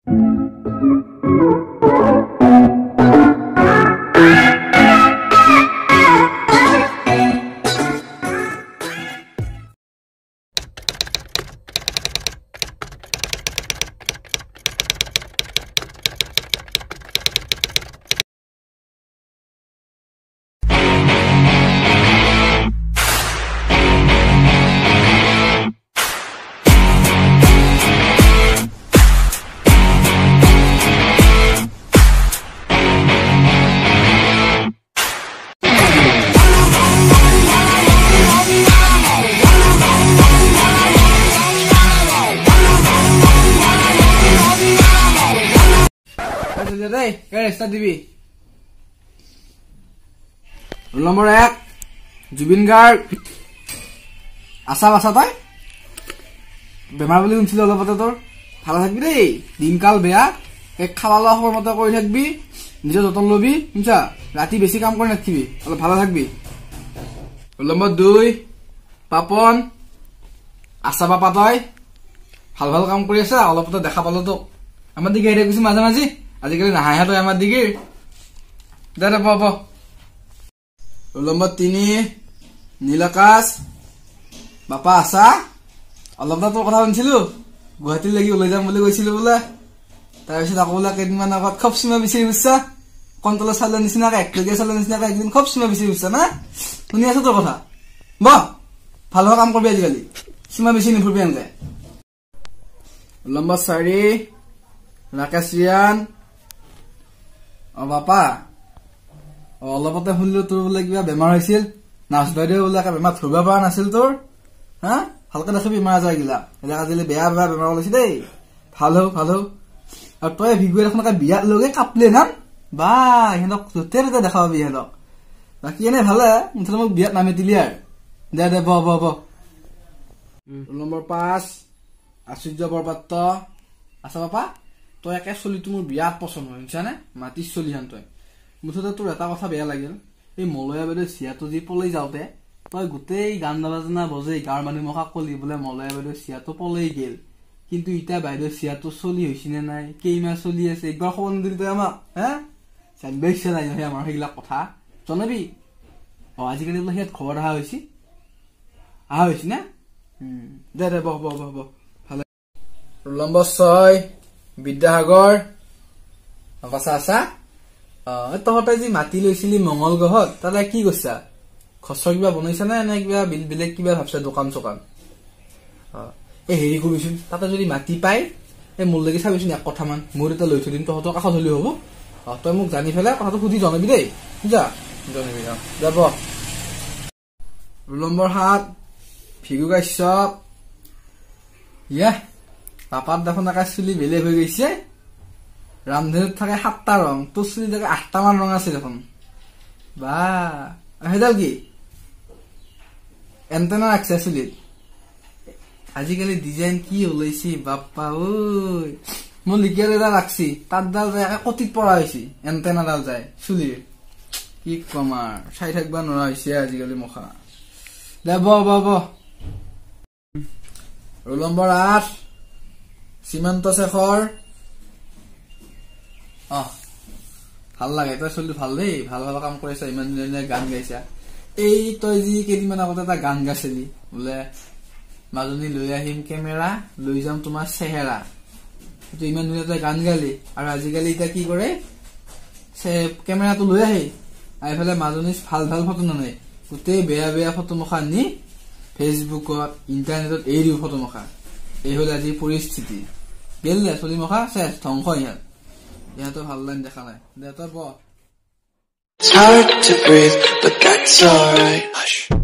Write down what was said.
Roll number 1 Jubin Garg Asa basa tয় বেমাৰ বুলি শুনছিলো অলপতে তোৰ ভালো থাকবি দেই দিনকাল বেয়া এক খাওয়া লওয়া সময়মতে কৰি থাকবি নিজৰ যতন লবি শুনছা ৰাতি বেছি কাম কৰি নাথিবি অলপ ভালো থাকবি Roll number 2 পাপন আশা বাপা তয় ভাল ভাল কাম কৰি আছে অলপতে দেখা পালো তো আমাৰ দিকে হেৰি কিছু মাজে মাজে আজিকালি নাহাহে তই আমাৰ দিকে দে পাব Roll number 3 নীলাকাশ বাপা আশা অলপটা তোৰ কথা শুনছিলো গুৱাহাটীৰ লাগি ওলাই যাম বুলি কৈছিলো বোলে তাৰপিছত আকৌ বোলে কেইদিনমান আগত খপ সীমা বিচাৰি বুজিছা কণ্ট্ৰলৰ চালৰ নিচিনাকে একটকীয়া চালৰ নিচিনাকে একদিন খপ সীমা বিচাৰি বুজিছা না শুনি আছো তোৰ কথা ভাল ভাল কাম কৰবি আজিকালি সীমা বিচাৰি নিফুৰবি এনেকে Roll number 4 ৰাকেশ ৰিয়ান বাপা অলপতে শুনিলো তোৰ বোলে কিবা বেমাৰ হৈছিল নাৰ্ছ বাইদেউ বোলে বেমাৰ ধৰিব পৰা নাছিল তোৰ হা ভালকে দেখিবি বেমাৰ আজাৰ গিলা এতিয়া আজিলে বেয়া বেয়া বেমাৰ ওলাইছে দেই ভাল হও আৰু তই ভিগুৱে এখন বিয়া লগে কাপলে নাম বা ইহঁতক য'তে দেখা পাবি ইহঁতক বাকী এনে ভালে মুঠতে মোক বিয়াত নামি দিলি আৰু দে বহ Roll number 5 আশ্চৰ্য বৰপাত্ৰ আছা বাপা তই একে চলিটো মোৰ বিয়াত পছন্দ হৈছানে মাটি চলিহান তই মুঠতে তোৰ এটা কথা বেয়া লাগিল এই মলয়া বাইদেউ চিয়াটো যি পলাই যাওঁতে তই গোটেই গান বাজনা বজে গাঁৱৰ মানুহ মখা কলি বোলে মলয়া বাইদেউ চিয়াটো পলাই গেল কিন্তু ইটা বাইদেউ চিয়াটো চলি হৈছিনে নাই কেইমাহ চলি আছে একবাৰ খবৰ নিদিলি তই আমাক হা জানিব ইচ্ছা নাই নহয় আমাৰ সেইবিলাক কথা জনাবি আজিকালি বোলে সিয়াত খবৰ অহা হৈছি না দে বহ ভালে Roll number 6 বিদ্যাসাগৰ বাছা আছা তহঁতে যি মাতি লৈছিলি মংগল গ্ৰহত তালে কি কৈছা খচৰ কিবা বনাইছা নে কিবা বেলেগ কিবা ভাবছা দোকান চোকান এই হেৰি কৰিবিচোন তাতে যদি মাতি পাই এই মোৰ লাগি চাবিচোন এক কথামান মোৰ এটা লৈ থৈ দিম তহঁতৰ কাষত হলেও হ'ব তই মোক জানি পেলাই কথাটো সুধি জনাবি দেই বুজা জনাবি যাব Roll number 7 ভিগু কাশ্যপ পাপাৰ দেখোন একা চুলি বেলেগ হৈ গৈছে ৰামধেনুত থাকে 7টা ৰং তোৰ চুলি থাকে 8টা মান ৰং আছে দেখোন বা হেডাল কি এণ্টেনা ৰাখছে চুলিত আজিকালি ডিজাইন কি ওলাইছি বাপ্পা ঐ মোৰ লিকিয়াৰ এটা ৰাখছি তাত ডাল যায় কটিত পৰা হৈছি এণ্টেনা ডাল যায় চুলিৰ কি কমাৰ চাই থাকবা নৰা হৈছে আজিকালি মুখা দে বহ Roll number 8 সীমান্ত শেখৰ ভাল লাগে তই চলি ভাল দেই ভাল কাম কৰিছা ইমান ধুনীয়া গান গাইছা এই তই যি কেইদিনমান আগতে এটা গান গাইছিলি বোলে মাজনী লৈ আহিম কেমেৰা লৈ যাম তোমাৰ চেহেৰা তো ইমান ধুনীয়া তই গান গালি আৰু আজিকালি এটা কি কৰে কেমেৰাটো লৈ আহি আইফালে মাজনী ভাল ফটো নানে গোটেই বেয়া ফটো মখা নি ফেচবুকত ইন্টাৰনেটত এৰিও ফটো মখা এই হল আজি পৰিস্থিতি গেল না চলি মখা শেষ ধ্বংস ইহঁতো ভাল লাইন দেখা নাই দে তই ব It's hard to breathe, but that's alright. Hush.